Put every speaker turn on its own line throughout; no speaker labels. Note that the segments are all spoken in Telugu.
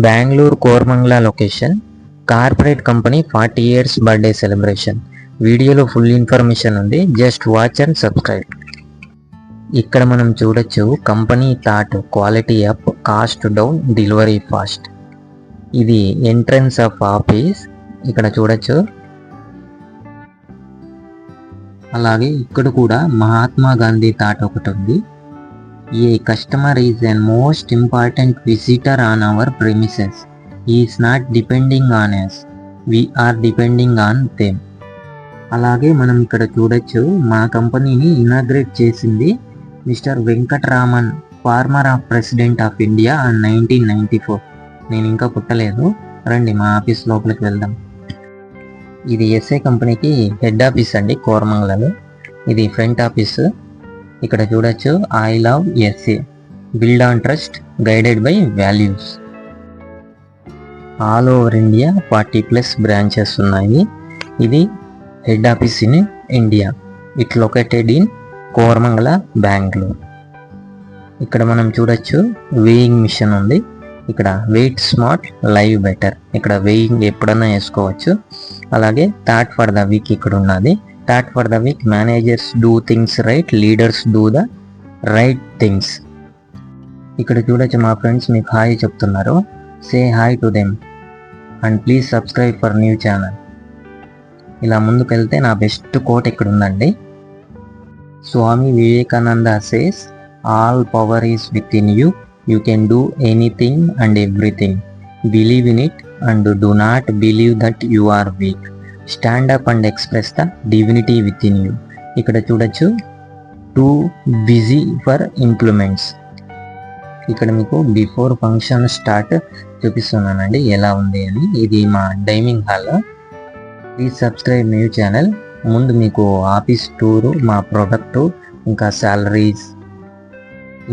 Bengaluru Koramangala location. Corporate company 40 years birthday celebration. వీడియోలో ఫుల్ ఇన్ఫర్మేషన్ ఉంది, జస్ట్ వాచ్ అండ్ సబ్స్క్రైబ్. ఇక్కడ మనం చూడొచ్చు company thought, quality up, cost down, delivery fast. ఇది ఎంట్రన్స్ ఆఫ్ ఆఫీస్, ఇక్కడ చూడొచ్చు. అలాగే ఇక్కడ కూడా మహాత్మా గాంధీ థాట్ ఒకటి ఉంది. A customer is an most important visitor on our premises. Is not depending on us, we are depending on them. అలాగే మనం ఇక్కడ చూడొచ్చు మా కంపెనీని ఇనాగ్రేట్ చేసింది mister Venkataraman, former of president of India on 1994. నేను ఇంకా పుట్టలేదు, రండి మా ఆఫీస్ లోపలికి వెళ్దాం. ఇది ఎస్ఏ కంపెనీకి హెడ్ ఆఫీస్ అండి కోరమంగళలో. ఇది ఫ్రంట్ ఆఫీస్. ఇక్కడ చూడొచ్చు I love SA, build on trust, guided by values. All over India 40+ branches ఉన్నాయి. ఇది head office in India. It located in Koramangala, Bengaluru. ఇక్కడ మనం చూడొచ్చు వేయింగ్ మిషన్ ఉంది. ఇక్కడ వెయిట్ స్మార్ట్, లైవ్ బెటర్. ఇక్కడ వేయింగ్ ఎప్పుడన్నా వేసుకోవచ్చు. అలాగే థాట్ ఫర్ ద వీక్ ఇక్కడ ఉన్నది. Thought for the week, managers do things right, leaders do the right things. ఇక్కడ చూడొచ్చు మా ఫ్రెండ్స్ మీకు హాయ్ చెప్తున్నారు. Say hi to them and please subscribe for new channel. ఇలా ముందుకు వెళ్తే నా బెస్ట్ కోట్ ఇక్కడ ఉందండి. Swami Vivekananda says, all power is within you, you can do anything and everything. Believe in it and do not believe that you are weak. Stand up and express the divinity within you. ఇక్కడ చూడొచ్చు టూ బిజీ ఫర్ ఇంప్లిమెంట్స్. ఇక్కడ మీకు బిఫోర్ ఫంక్షన్ స్టార్ట్ చూపిస్తున్నానండి ఎలా ఉంది అని. ఇది మా dining hall. Please subscribe new channel. ముందు మీకు ఆఫీస్ టూరు, మా ప్రొడక్టు, ఇంకా శాలరీస్,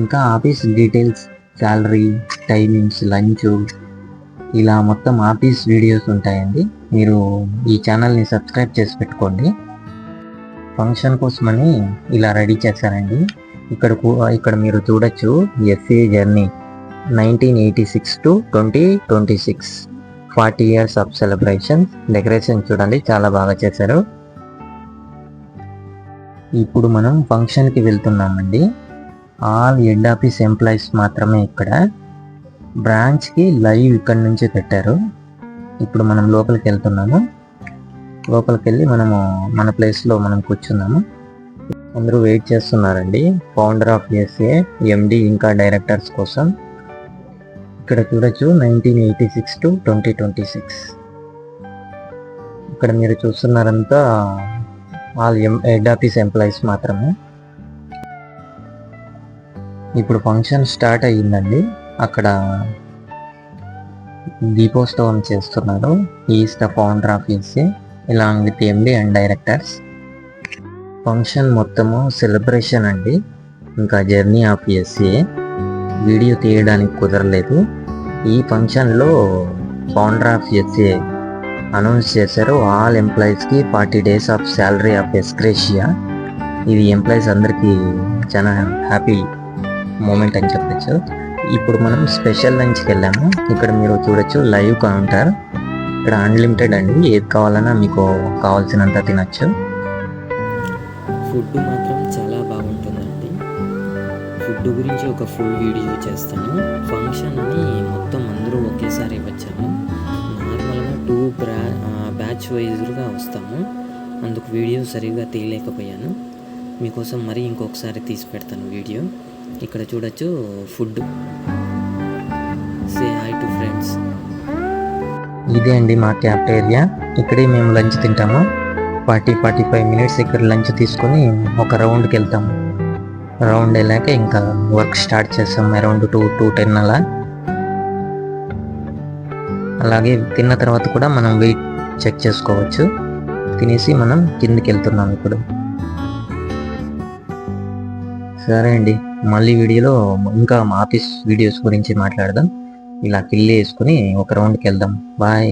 ఇంకా office details, salary, timings, lunch, ఇలా మొత్తం ఆఫీస్ వీడియోస్ ఉంటాయండి. మీరు ఈ ఛానల్ని సబ్స్క్రైబ్ చేసి పెట్టుకోండి. ఫంక్షన్ కోసమని ఇలా రెడీ చేశానండి. ఇక్కడ మీరు చూడొచ్చు SA journey 1986 to 2026, 40 years of celebration. Decoration చూడండి చాలా బాగా చేశారు. ఇప్పుడు మనం ఫంక్షన్కి వెళ్తున్నామండి. ఆల్ హెడ్ ఆఫీస్ ఎంప్లాయీస్ మాత్రమే ఇక్కడ. బ్రాంచ్కి లైవ్ ఇక్కడ నుంచే పెట్టారు. ఇప్పుడు మనం లోపలికి వెళ్తున్నాము. లోపలికి వెళ్ళి మనము మన ప్లేస్లో మనం కూర్చున్నాము. అందరూ వెయిట్ చేస్తున్నారండి ఫౌండర్ ఆఫ్ ఎస్ఏ, ఎండి, ఇంకా డైరెక్టర్స్ కోసం. ఇక్కడ చూడొచ్చు 1986 to 2026. ఇక్కడ మీరు చూస్తున్నారంతా ఆల్ హెడ్ ఆఫీస్ ఎంప్లాయీస్ మాత్రమే. ఇప్పుడు ఫంక్షన్ స్టార్ట్ అయ్యిందండి. అక్కడ దీపోత్సవం చేస్తున్నారు. Is the founder of SA along with MD and directors. Function మొత్తము సెలబ్రేషన్ అండి, ఇంకా జర్నీ ఆఫ్ ఎస్ఏ. వీడియో తీయడానికి కుదరలేదు. ఈ ఫంక్షన్లో ఫౌండర్ ఆఫ్ ఎస్ఏ అనౌన్స్ చేశారు ఆల్ ఎంప్లాయీస్కి 40 days of salary of ex gratia. ఇది ఎంప్లాయీస్ అందరికీ చాలా హ్యాపీ మూమెంట్ అని చెప్పచ్చు. ఇప్పుడు మనం స్పెషల్ లంచ్కి వెళ్ళాము. ఇక్కడ మీరు చూడొచ్చు లైవ్ కౌంటర్. ఇక్కడ అన్లిమిటెడ్ అండి, ఏది కావాలన్నా మీకు కావాల్సినంత తినచ్చు.
ఫుడ్ మాత్రం చాలా బాగుంటుందండి. ఫుడ్ గురించి ఒక ఫుల్ వీడియో చేస్తాను. ఫంక్షన్ అని మొత్తం అందరూ ఒకేసారి వచ్చాము. నార్మల్గా 2 బ్యాచ్ వైజ్గా వస్తాము. అందుకు వీడియో సరిగ్గా తీయలేకపోయాను. మీకోసం మరీ ఇంకొకసారి తీసి పెడతాను వీడియో. ఇక్కడ చూడొచ్చు food. Say hi to friends.
ఇదే అండి మా క్యాఫ్టేరియా. ఇక్కడే మేము లంచ్ తింటాము. 40-45 minutes ఇక్కడ లంచ్ తీసుకొని ఒక రౌండ్కి వెళ్తాము. రౌండ్ వెళ్ళాక ఇంకా వర్క్ స్టార్ట్ చేస్తాం అరౌండ్ 2-10 అలా. అలాగే తిన్న తర్వాత కూడా మనం వెయిట్ చెక్ చేసుకోవచ్చు. తినేసి మనం కిందకి వెళ్తున్నాం ఇప్పుడు. సరే అండి, మళ్ళీ వీడియోలో ఇంకా ఆఫీస్ వీడియోస్ గురించి మాట్లాడదాం. ఇలా కిల్లి వేసుకుని ఒక రౌండ్కి వెళ్దాం. బాయ్.